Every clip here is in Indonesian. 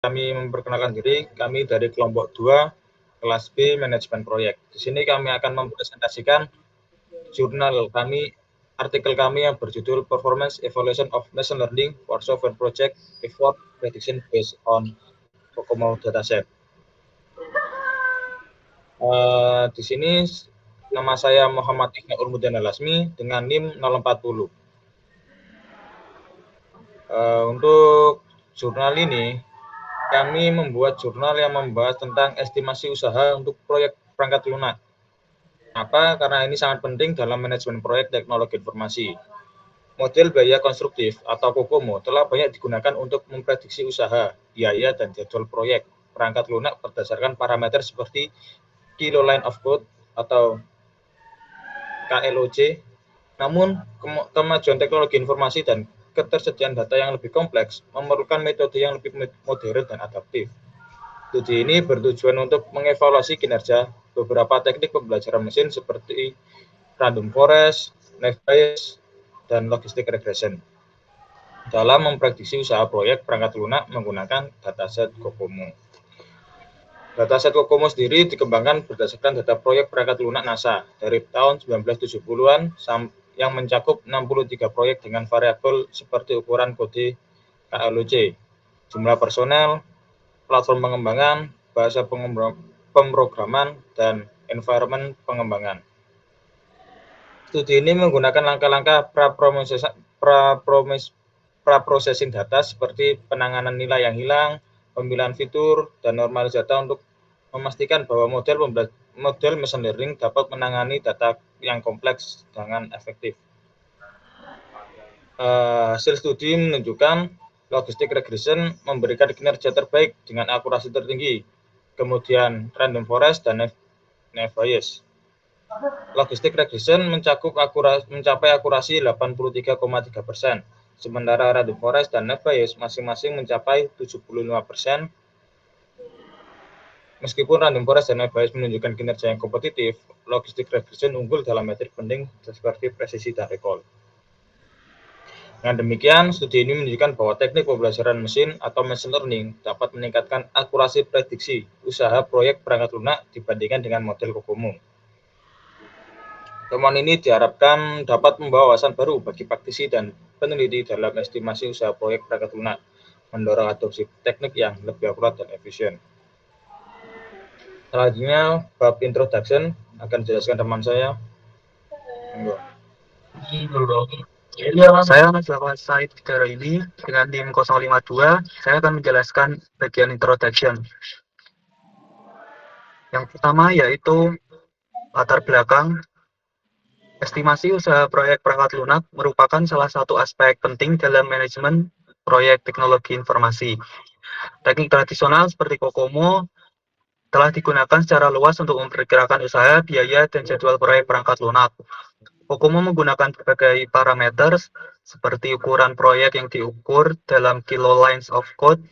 kami memperkenalkan diri, kami dari kelompok 2, kelas B, manajemen proyek. Di sini kami akan mempresentasikan jurnal kami, artikel kami yang berjudul Performance Evaluation of Machine Learning for Software Project Effort Prediction Based on Kokomo Dataset. Di sini nama saya Muhammad Iqbal Urmudan Alasmi dengan NIM 040. Untuk jurnal ini, kami membuat jurnal yang membahas tentang estimasi usaha untuk proyek perangkat lunak. Kenapa? Karena ini sangat penting dalam manajemen proyek teknologi informasi. Model biaya konstruktif atau Kokomo telah banyak digunakan untuk memprediksi usaha, biaya, dan jadwal proyek perangkat lunak berdasarkan parameter seperti Kilo Line of Code atau KLOC. Namun, kemajuan teknologi informasi dan ketersediaan data yang lebih kompleks memerlukan metode yang lebih modern dan adaptif. Studi ini bertujuan untuk mengevaluasi kinerja beberapa teknik pembelajaran mesin seperti random forest, naive bayes, dan logistic regression dalam memprediksi usaha proyek perangkat lunak menggunakan dataset Kokomo. Dataset Kokomo sendiri dikembangkan berdasarkan data proyek perangkat lunak NASA dari tahun 1970-an yang mencakup 63 proyek dengan variabel seperti ukuran kode KLOC, jumlah personel, platform pengembangan, bahasa pemrograman, dan environment pengembangan. Studi ini menggunakan langkah-langkah pra-processing data seperti penanganan nilai yang hilang, pemilihan fitur, dan normalisasi data untuk memastikan bahwa model machine learning dapat menangani data yang kompleks dengan efektif. Hasil studi menunjukkan logistic regression memberikan kinerja terbaik dengan akurasi tertinggi, kemudian random forest dan naive bayes. Logistic regression mencapai akurasi 83,3%, sementara random forest dan naive bayes masing-masing mencapai 75%. Meskipun random forest dan naive bayes menunjukkan kinerja yang kompetitif, logistic regression unggul dalam metrik penting seperti presisi dan recall. Dengan demikian, studi ini menunjukkan bahwa teknik pembelajaran mesin atau machine learning dapat meningkatkan akurasi prediksi usaha proyek perangkat lunak dibandingkan dengan model Kokomo. Temuan ini diharapkan dapat membawa wawasan baru bagi praktisi dan peneliti dalam estimasi usaha proyek perangkat lunak, mendorong adopsi teknik yang lebih akurat dan efisien. Selanjutnya, bab introduction akan dijelaskan teman saya. Saya Nazlawan Said ini dengan NIM 052. Saya akan menjelaskan bagian introduction. Yang pertama yaitu latar belakang. Estimasi usaha proyek perangkat lunak merupakan salah satu aspek penting dalam manajemen proyek teknologi informasi. Teknik tradisional seperti Kokomo telah digunakan secara luas untuk memperkirakan usaha, biaya, dan jadwal proyek perangkat lunak. Kokomo menggunakan berbagai parameter seperti ukuran proyek yang diukur dalam kilo lines of code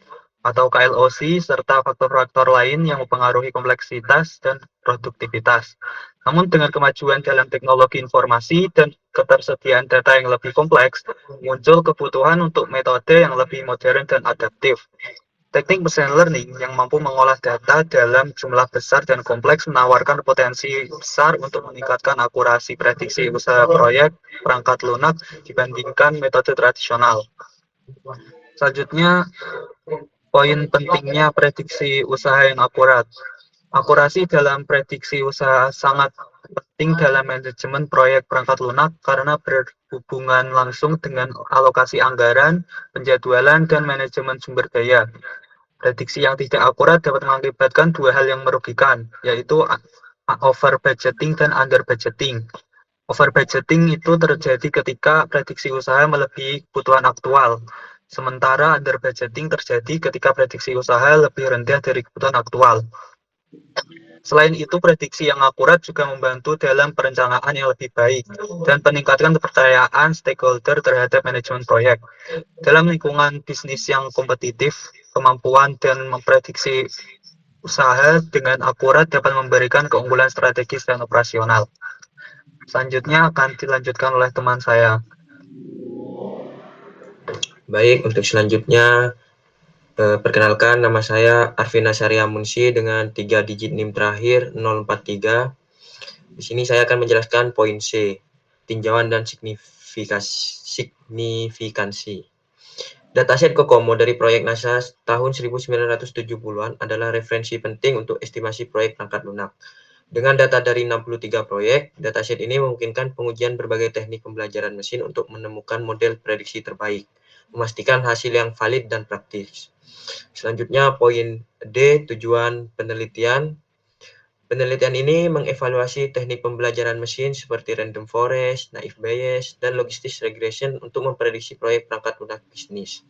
atau KLOC, serta faktor-faktor lain yang mempengaruhi kompleksitas dan produktivitas. Namun dengan kemajuan dalam teknologi informasi dan ketersediaan data yang lebih kompleks, muncul kebutuhan untuk metode yang lebih modern dan adaptif. Teknik machine learning yang mampu mengolah data dalam jumlah besar dan kompleks menawarkan potensi besar untuk meningkatkan akurasi prediksi usaha proyek perangkat lunak dibandingkan metode tradisional. Selanjutnya, poin pentingnya prediksi usaha yang akurat. Akurasi dalam prediksi usaha sangat penting dalam manajemen proyek perangkat lunak karena berhubungan langsung dengan alokasi anggaran, penjadwalan, dan manajemen sumber daya. Prediksi yang tidak akurat dapat mengakibatkan dua hal yang merugikan, yaitu over budgeting dan under budgeting. Over budgeting itu terjadi ketika prediksi usaha melebihi kebutuhan aktual, sementara under budgeting terjadi ketika prediksi usaha lebih rendah dari kebutuhan aktual. Selain itu, prediksi yang akurat juga membantu dalam perencanaan yang lebih baik dan meningkatkan kepercayaan stakeholder terhadap manajemen proyek. Dalam lingkungan bisnis yang kompetitif, kemampuan dan memprediksi usaha dengan akurat dapat memberikan keunggulan strategis dan operasional. Selanjutnya akan dilanjutkan oleh teman saya. Baik, untuk selanjutnya Perkenalkan, nama saya Arvina Syariah Munshi dengan 3 digit NIM terakhir 043. Di sini saya akan menjelaskan poin C, tinjauan dan signifikansi. Dataset COCOMO dari proyek NASA tahun 1970-an adalah referensi penting untuk estimasi proyek perangkat lunak. Dengan data dari 63 proyek, dataset ini memungkinkan pengujian berbagai teknik pembelajaran mesin untuk menemukan model prediksi terbaik, memastikan hasil yang valid dan praktis. Selanjutnya, poin D, tujuan penelitian. Penelitian ini mengevaluasi teknik pembelajaran mesin seperti random forest, naive Bayes, dan logistic regression untuk memprediksi proyek perangkat lunak bisnis.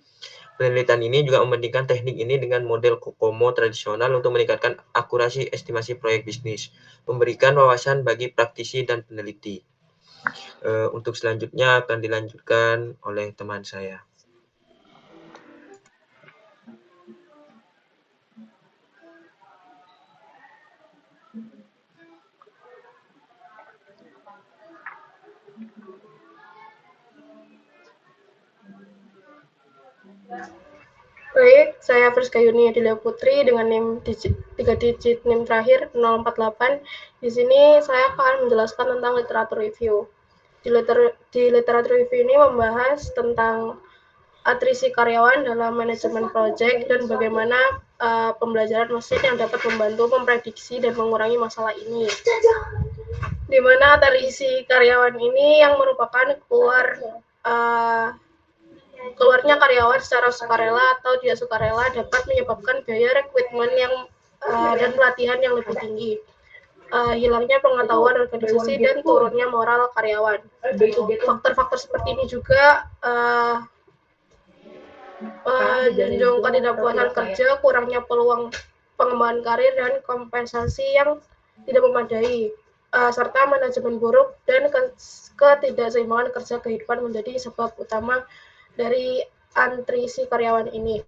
Penelitian ini juga membandingkan teknik ini dengan model COCOMO tradisional untuk meningkatkan akurasi estimasi proyek bisnis, memberikan wawasan bagi praktisi dan peneliti. Untuk selanjutnya akan dilanjutkan oleh teman saya. Baik, saya Friska Yuni Adelia Putri dengan NIM 3 digit NIM terakhir 048. Di sini saya akan menjelaskan tentang literatur review. Di literatur review ini membahas tentang atrisi karyawan dalam manajemen project dan bagaimana pembelajaran mesin yang dapat membantu memprediksi dan mengurangi masalah ini. Di mana atrisi karyawan ini yang merupakan keluarnya karyawan secara sukarela atau tidak sukarela dapat menyebabkan biaya rekrutmen dan pelatihan yang lebih tinggi, hilangnya pengetahuan organisasi dan turunnya moral karyawan. Faktor-faktor seperti ini juga menunjukkan ketidakpuasan kerja, kurangnya peluang pengembangan karir dan kompensasi yang tidak memadai, serta manajemen buruk dan ketidakseimbangan kerja kehidupan menjadi sebab utama dari atrisi karyawan ini.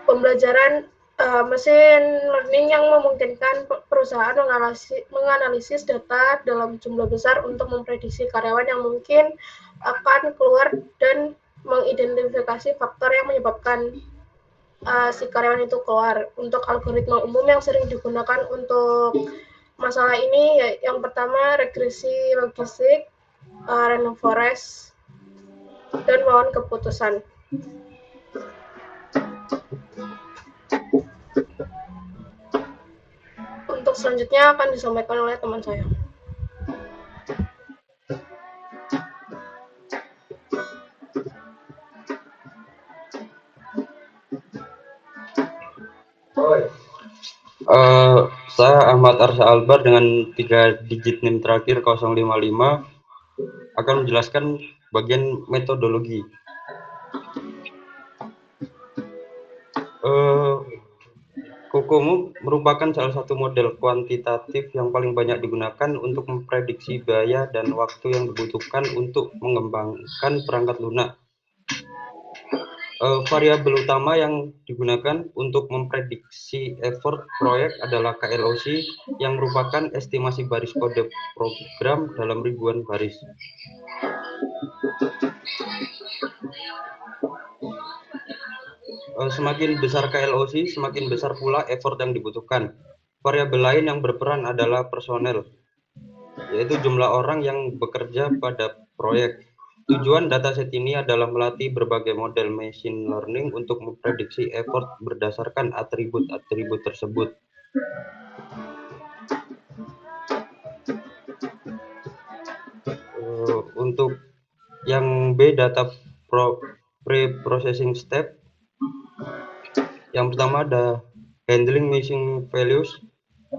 Pembelajaran mesin learning yang memungkinkan perusahaan menganalisis data dalam jumlah besar untuk memprediksi karyawan yang mungkin akan keluar dan mengidentifikasi faktor yang menyebabkan si karyawan itu keluar. Untuk algoritma umum yang sering digunakan untuk masalah ini, yang pertama regresi logistik, random forest, dan mohon keputusan. Untuk selanjutnya akan disampaikan oleh teman saya. Saya Ahmad Arsa Albar dengan 3 digit NIM terakhir 055 akan menjelaskan bagian metodologi. COCOMO merupakan salah satu model kuantitatif yang paling banyak digunakan untuk memprediksi biaya dan waktu yang dibutuhkan untuk mengembangkan perangkat lunak. Variabel utama yang digunakan untuk memprediksi effort proyek adalah KLOC yang merupakan estimasi baris kode program dalam ribuan baris. Semakin besar KLOC, semakin besar pula effort yang dibutuhkan. Variabel lain yang berperan adalah personel, yaitu jumlah orang yang bekerja pada proyek. Tujuan dataset ini adalah melatih berbagai model machine learning untuk memprediksi effort berdasarkan atribut-atribut tersebut. Untuk yang B, data pre-processing step. Yang pertama ada handling missing values,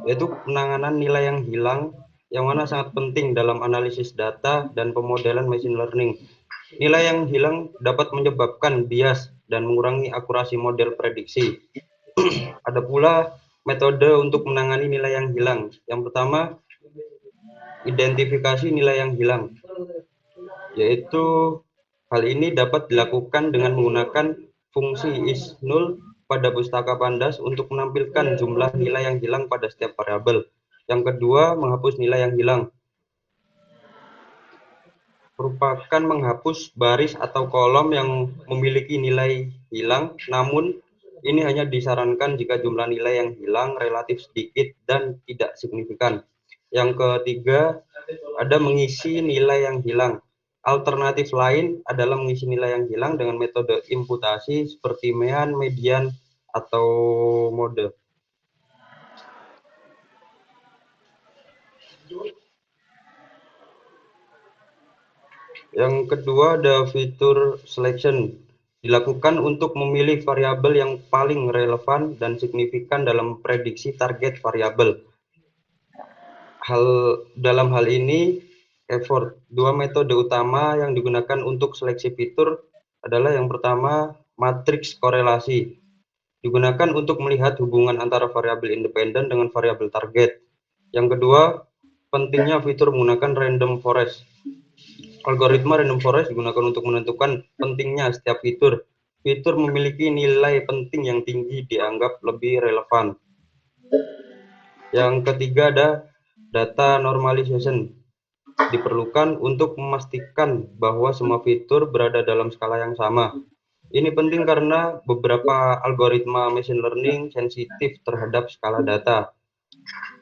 yaitu penanganan nilai yang hilang, yang mana sangat penting dalam analisis data dan pemodelan machine learning. Nilai yang hilang dapat menyebabkan bias dan mengurangi akurasi model prediksi. Ada pula metode untuk menangani nilai yang hilang. Yang pertama, identifikasi nilai yang hilang, yaitu hal ini dapat dilakukan dengan menggunakan fungsi is_null pada pustaka pandas untuk menampilkan jumlah nilai yang hilang pada setiap variabel. Yang kedua, menghapus nilai yang hilang merupakan menghapus baris atau kolom yang memiliki nilai hilang namun Ini hanya disarankan jika jumlah nilai yang hilang relatif sedikit dan tidak signifikan. Yang ketiga, ada mengisi nilai yang hilang. Alternatif lain adalah mengisi nilai yang hilang dengan metode imputasi seperti mean, median, atau mode. Yang kedua ada fitur selection. Dilakukan untuk memilih variabel yang paling relevan dan signifikan dalam prediksi target variabel. Dalam hal ini, effort. Dua metode utama yang digunakan untuk seleksi fitur adalah yang pertama, matriks korelasi. Digunakan untuk melihat hubungan antara variabel independen dengan variabel target. Yang kedua, pentingnya fitur menggunakan random forest. Algoritma random forest digunakan untuk menentukan pentingnya setiap fitur. Fitur memiliki nilai penting yang tinggi dianggap lebih relevan. Yang ketiga ada data normalization. Diperlukan untuk memastikan bahwa semua fitur berada dalam skala yang sama. Ini penting karena beberapa algoritma machine learning sensitif terhadap skala data.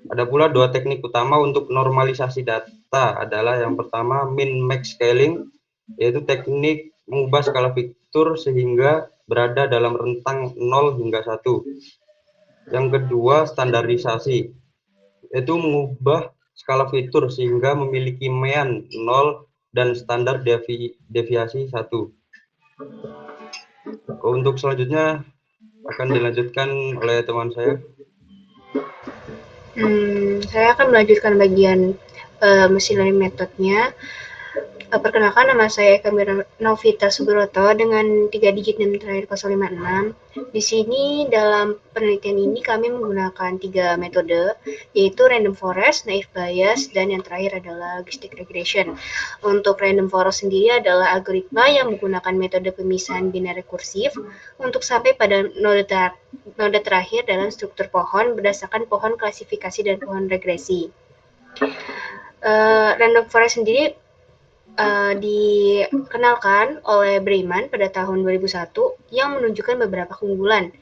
Ada pula dua teknik utama untuk normalisasi data adalah yang pertama min-max scaling, yaitu teknik mengubah skala fitur sehingga berada dalam rentang 0 hingga 1. Yang kedua standarisasi, yaitu mengubah skala fitur sehingga memiliki mean 0 dan standar deviasi 1. Untuk selanjutnya akan dilanjutkan oleh teman saya. Saya akan melanjutkan bagian machine learning metodenya. Perkenalkan, nama saya Eka Novita Subroto dengan 3 digit NIM terakhir 056. Di sini dalam penelitian ini kami menggunakan 3 metode, yaitu random forest, naive bayes, dan yang terakhir adalah logistic regression. Untuk random forest sendiri adalah algoritma yang menggunakan metode pemisahan biner rekursif untuk sampai pada node terakhir dalam struktur pohon berdasarkan pohon klasifikasi dan pohon regresi. Random forest sendiri dikenalkan oleh Breiman pada tahun 2001 yang menunjukkan beberapa keunggulan.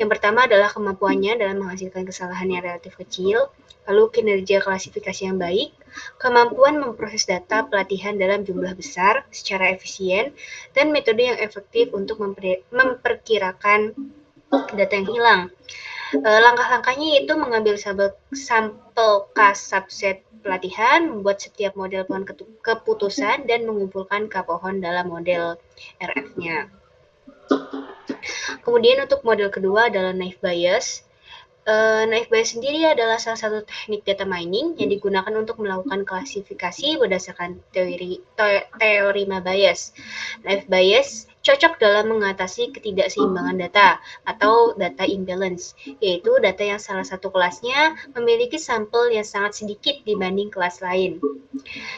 Yang pertama adalah kemampuannya dalam menghasilkan kesalahan yang relatif kecil, lalu kinerja klasifikasi yang baik, kemampuan memproses data pelatihan dalam jumlah besar secara efisien, dan metode yang efektif untuk memperkirakan data yang hilang. Langkah-langkahnya yaitu mengambil sampel cast subset pelatihan, membuat setiap model pohon keputusan, dan mengumpulkan K pohon dalam model RF-nya. Kemudian untuk model kedua adalah naive bayes. Naive bayes sendiri adalah salah satu teknik data mining yang digunakan untuk melakukan klasifikasi berdasarkan teorema bayes. Naive bayes cocok dalam mengatasi ketidakseimbangan data atau data imbalance, yaitu data yang salah satu kelasnya memiliki sampel yang sangat sedikit dibanding kelas lain.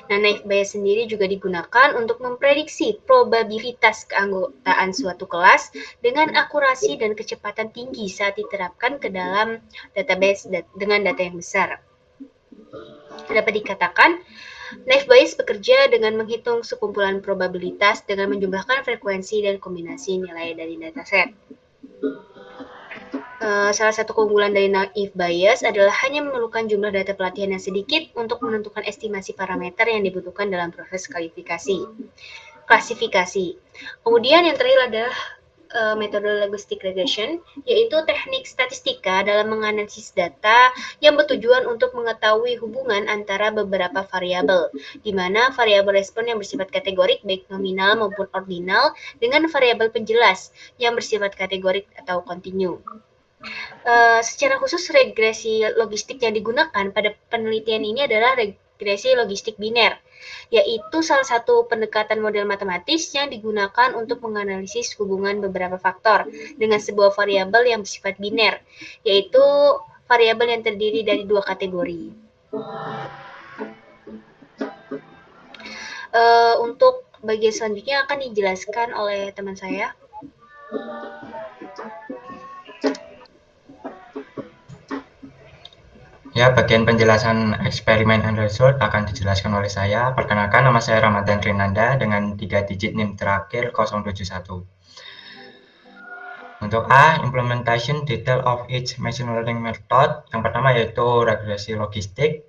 Nah, naive bayes sendiri juga digunakan untuk memprediksi probabilitas keanggotaan suatu kelas dengan akurasi dan kecepatan tinggi saat diterapkan ke dalam database dengan data yang besar. Dapat dikatakan, naive bayes bekerja dengan menghitung sekumpulan probabilitas dengan menjumlahkan frekuensi dan kombinasi nilai dari dataset. Salah satu keunggulan dari naive bayes adalah hanya memerlukan jumlah data pelatihan yang sedikit untuk menentukan estimasi parameter yang dibutuhkan dalam proses klasifikasi. Kemudian yang terakhir adalah metode logistic regression, yaitu teknik statistika dalam menganalisis data yang bertujuan untuk mengetahui hubungan antara beberapa variabel, di mana variabel respon yang bersifat kategorik baik nominal maupun ordinal dengan variabel penjelas yang bersifat kategorik atau kontinu. Secara khusus regresi logistik yang digunakan pada penelitian ini adalah regresi logistik biner, yaitu salah satu pendekatan model matematis yang digunakan untuk menganalisis hubungan beberapa faktor dengan sebuah variabel yang bersifat biner, yaitu variabel yang terdiri dari 2 kategori. Untuk bagian selanjutnya akan dijelaskan oleh teman saya. Ya, bagian penjelasan eksperimen and result akan dijelaskan oleh saya. Perkenalkan, nama saya Ramadan Rinanda dengan 3 digit NIM terakhir 071. Untuk A, implementation detail of each machine learning method. Yang pertama yaitu regresi logistik.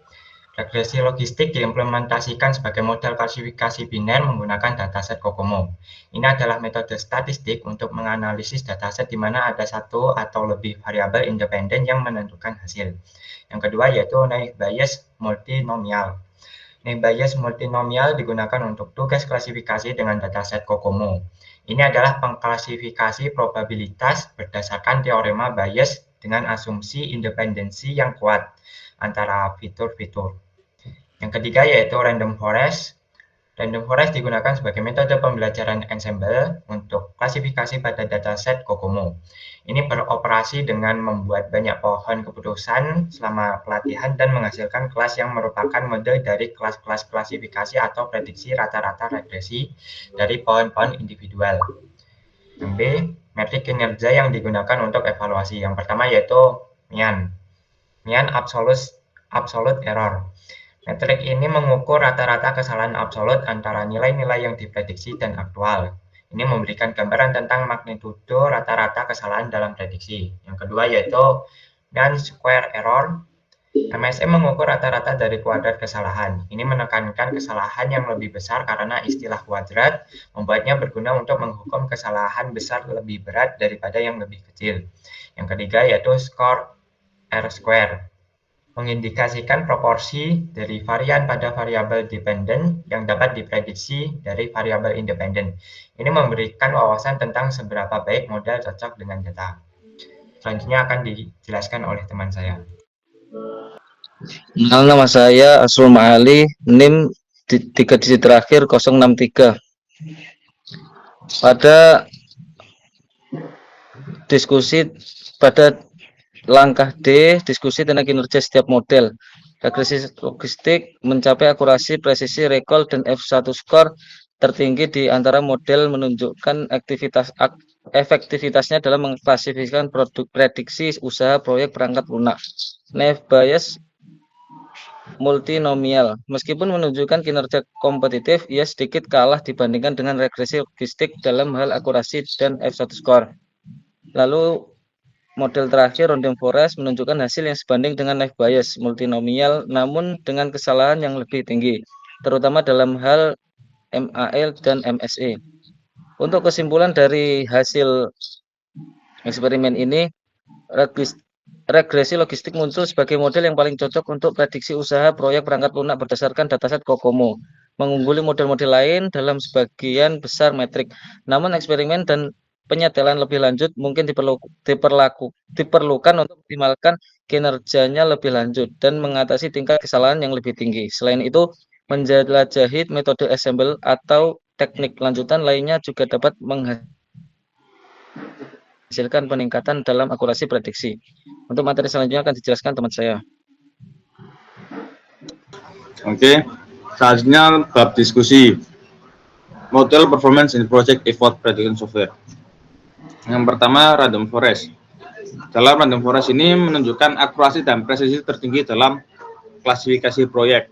Regresi logistik diimplementasikan sebagai model klasifikasi biner menggunakan dataset COCOMO. Ini adalah metode statistik untuk menganalisis dataset di mana ada satu atau lebih variabel independen yang menentukan hasil. Yang kedua yaitu naive Bayes multinomial. Naive Bayes multinomial digunakan untuk tugas klasifikasi dengan dataset COCOMO. Ini adalah pengklasifikasi probabilitas berdasarkan teorema Bayes dengan asumsi independensi yang kuat antara fitur-fitur. Yang ketiga yaitu random forest. Random forest digunakan sebagai metode pembelajaran ensemble untuk klasifikasi pada dataset COCOMO. Ini beroperasi dengan membuat banyak pohon keputusan selama pelatihan dan menghasilkan kelas yang merupakan model dari kelas-kelas klasifikasi atau prediksi rata-rata regresi dari pohon-pohon individual. Yang B, metrik kinerja yang digunakan untuk evaluasi. Yang pertama yaitu mean absolute error. Metrik ini mengukur rata-rata kesalahan absolut antara nilai-nilai yang diprediksi dan aktual. Ini memberikan gambaran tentang magnitudo rata-rata kesalahan dalam prediksi. Yang kedua yaitu mean square error. MSE mengukur rata-rata dari kuadrat kesalahan. Ini menekankan kesalahan yang lebih besar karena istilah kuadrat membuatnya berguna untuk menghukum kesalahan besar lebih berat daripada yang lebih kecil. Yang ketiga yaitu score R square. Mengindikasikan proporsi dari varian pada variabel dependen yang dapat diprediksi dari variabel independen. Ini memberikan wawasan tentang seberapa baik model cocok dengan data. Selanjutnya akan dijelaskan oleh teman saya. Nama saya Asrul Mahali, NIM 3 digit terakhir 063. Pada langkah D, diskusi tentang kinerja setiap model. Regresi logistik mencapai akurasi, presisi, recall, dan F1 score tertinggi di antara model, menunjukkan efektivitasnya dalam mengklasifikasikan produk prediksi usaha proyek perangkat lunak. Naive Bayes multinomial. Meskipun menunjukkan kinerja kompetitif, ia sedikit kalah dibandingkan dengan regresi logistik dalam hal akurasi dan F1 score. Lalu model terakhir, random forest, menunjukkan hasil yang sebanding dengan naive Bayes multinomial, namun dengan kesalahan yang lebih tinggi, terutama dalam hal MAL dan MSE. Untuk kesimpulan dari hasil eksperimen ini, regresi logistik muncul sebagai model yang paling cocok untuk prediksi usaha proyek perangkat lunak berdasarkan dataset COCOMO, mengungguli model-model lain dalam sebagian besar metrik. Namun eksperimen dan penyetelan lebih lanjut mungkin diperlukan untuk mengoptimalkan kinerjanya lebih lanjut dan mengatasi tingkat kesalahan yang lebih tinggi. Selain itu, menjelajahi metode ensemble atau teknik lanjutan lainnya juga dapat menghasilkan peningkatan dalam akurasi prediksi. Untuk materi selanjutnya akan dijelaskan teman saya. Oke, selanjutnya bab diskusi. Model performance in project effort prediction software. Yang pertama, random forest. Dalam random forest ini menunjukkan akurasi dan presisi tertinggi dalam klasifikasi proyek.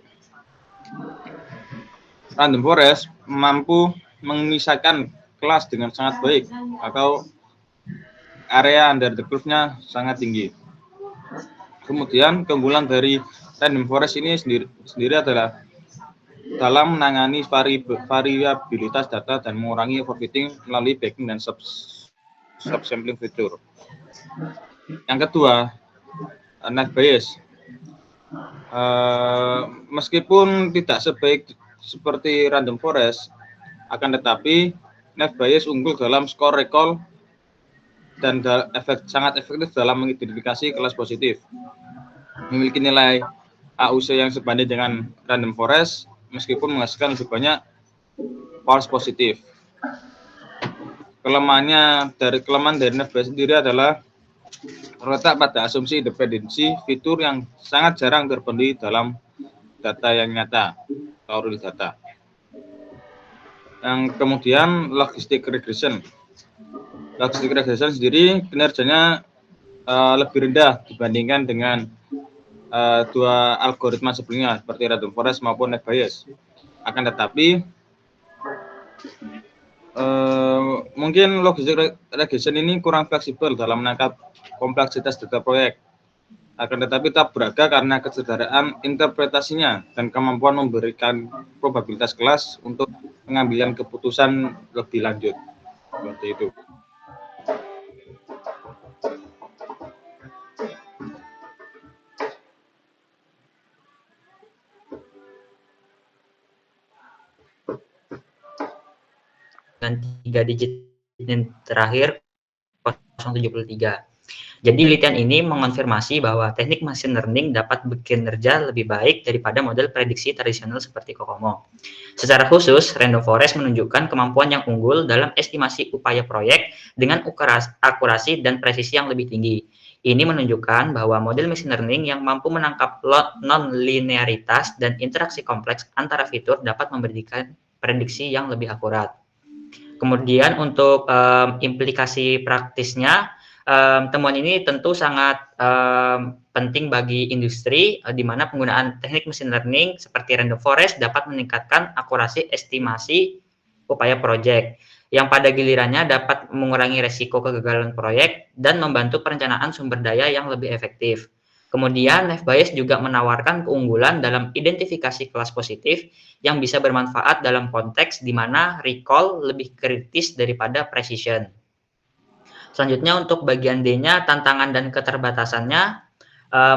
Random forest mampu memisahkan kelas dengan sangat baik atau area under the curve-nya sangat tinggi. Kemudian keunggulan dari random forest ini sendiri adalah dalam menangani variabilitas data dan mengurangi overfitting melalui backing dan subsampling fitur. Yang kedua, naive Bayes. Meskipun tidak sebaik seperti random forest, akan tetapi naive Bayes unggul dalam skor recall dan sangat efektif dalam mengidentifikasi kelas positif. Memiliki nilai AUC yang sebanding dengan random forest, meskipun menghasilkan lebih banyak false positif. Kelemahan dari naive Bayes sendiri adalah terletak pada asumsi independensi fitur yang sangat jarang terpenuhi dalam data yang nyata atau real data. Yang kemudian logistic regression. Logistic regression sendiri kinerjanya lebih rendah dibandingkan dengan dua algoritma sebelumnya seperti random forest maupun naive Bayes. Akan tetapi mungkin logistik regression ini kurang fleksibel dalam menangkap kompleksitas data proyek. Akan tetapi tak beragam karena kesederhanaan interpretasinya dan kemampuan memberikan probabilitas kelas untuk pengambilan keputusan lebih lanjut. Seperti itu. Dengan 3 digit yang terakhir 073. Jadi penelitian ini mengonfirmasi bahwa teknik machine learning dapat bekerja lebih baik daripada model prediksi tradisional seperti COCOMO. Secara khusus, Random Forest menunjukkan kemampuan yang unggul dalam estimasi upaya proyek dengan akurasi dan presisi yang lebih tinggi. Ini menunjukkan bahwa model machine learning yang mampu menangkap non-linearitas dan interaksi kompleks antara fitur dapat memberikan prediksi yang lebih akurat. Kemudian untuk implikasi praktisnya, temuan ini tentu sangat penting bagi industri, di mana penggunaan teknik machine learning seperti Random Forest dapat meningkatkan akurasi estimasi upaya proyek, yang pada gilirannya dapat mengurangi resiko kegagalan proyek dan membantu perencanaan sumber daya yang lebih efektif. Kemudian, Naive Bayes juga menawarkan keunggulan dalam identifikasi kelas positif yang bisa bermanfaat dalam konteks di mana recall lebih kritis daripada precision. Selanjutnya untuk bagian D-nya, tantangan dan keterbatasannya,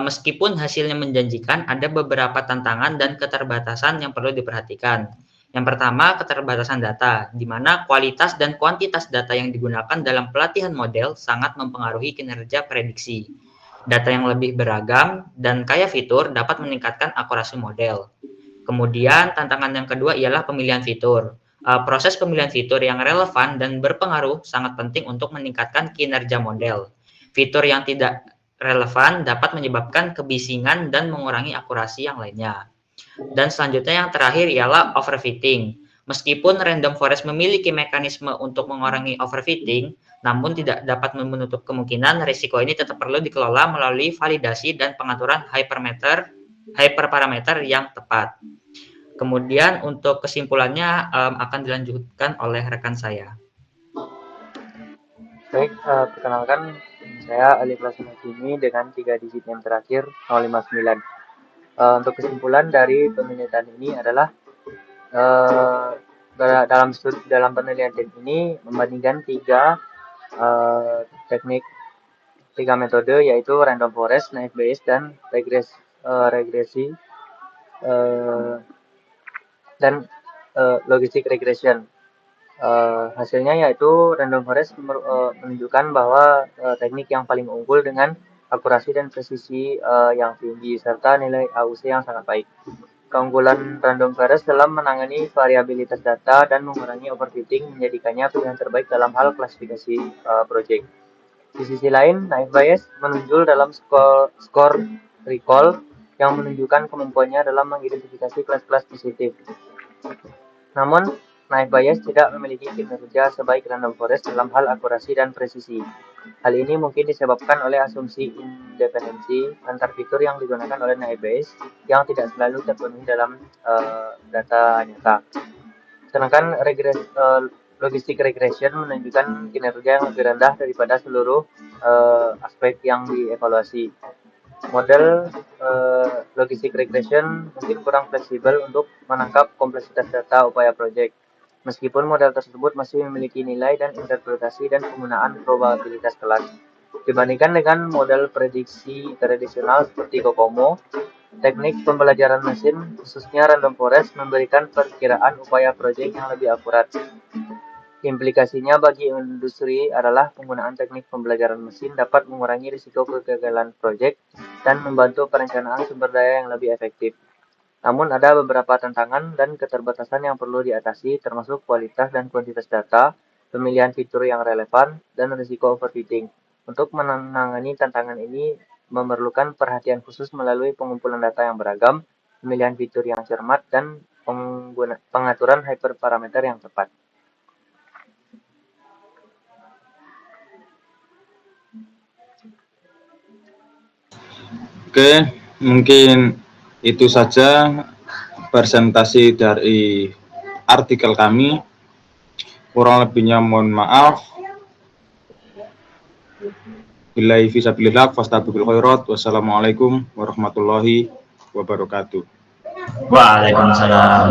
meskipun hasilnya menjanjikan, ada beberapa tantangan dan keterbatasan yang perlu diperhatikan. Yang pertama, keterbatasan data, di mana kualitas dan kuantitas data yang digunakan dalam pelatihan model sangat mempengaruhi kinerja prediksi. Data yang lebih beragam dan kaya fitur dapat meningkatkan akurasi model. Kemudian, tantangan yang kedua ialah pemilihan fitur. Proses pemilihan fitur yang relevan dan berpengaruh sangat penting untuk meningkatkan kinerja model. Fitur yang tidak relevan dapat menyebabkan kebisingan dan mengurangi akurasi yang lainnya. Dan selanjutnya yang terakhir ialah overfitting. Meskipun Random Forest memiliki mekanisme untuk mengurangi overfitting, namun tidak dapat menutup kemungkinan risiko ini tetap perlu dikelola melalui validasi dan pengaturan hyperparameter yang tepat. Kemudian untuk kesimpulannya akan dilanjutkan oleh rekan saya. Baik, perkenalkan saya Ali Prasunatimi dengan 3 digit yang terakhir 059. Untuk kesimpulan dari penelitian ini adalah dalam penelitian ini membandingkan 3 metode, yaitu Random Forest, Naive Bayes, dan regresi dan logistic regression. Hasilnya yaitu Random Forest menunjukkan bahwa teknik yang paling unggul dengan akurasi dan presisi yang tinggi serta nilai AUC yang sangat baik. Keunggulan Random Forest dalam menangani variabilitas data dan mengurangi overfitting menjadikannya pilihan terbaik dalam hal klasifikasi proyek. Di sisi lain, Naive Bayes menonjol dalam skor recall yang menunjukkan kemampuannya dalam mengidentifikasi kelas-kelas positif. Namun, Naive Bayes tidak memiliki kinerja sebaik Random Forest dalam hal akurasi dan presisi. Hal ini mungkin disebabkan oleh asumsi independensi antar fitur yang digunakan oleh Naive Bayes yang tidak selalu terpenuhi dalam data nyata. Sedangkan logistic regression menunjukkan kinerja yang lebih rendah daripada seluruh aspek yang dievaluasi. Model logistic regression mungkin kurang fleksibel untuk menangkap kompleksitas data upaya proyek. Meskipun model tersebut masih memiliki nilai dan interpretasi dan penggunaan probabilitas kelas. Dibandingkan dengan model prediksi tradisional seperti COCOMO, teknik pembelajaran mesin, khususnya Random Forest, memberikan perkiraan upaya proyek yang lebih akurat. Implikasinya bagi industri adalah penggunaan teknik pembelajaran mesin dapat mengurangi risiko kegagalan proyek dan membantu perencanaan sumber daya yang lebih efektif. Namun ada beberapa tantangan dan keterbatasan yang perlu diatasi, termasuk kualitas dan kuantitas data, pemilihan fitur yang relevan, dan risiko overfitting. Untuk menangani tantangan ini memerlukan perhatian khusus melalui pengumpulan data yang beragam, pemilihan fitur yang cermat, dan pengaturan hyperparameter yang tepat. Oke, mungkin itu saja presentasi dari artikel kami. Kurang lebihnya mohon maaf. Billahi fisabilillah fastabiqul khairat. Wassalamualaikum warahmatullahi wabarakatuh. Waalaikumsalam.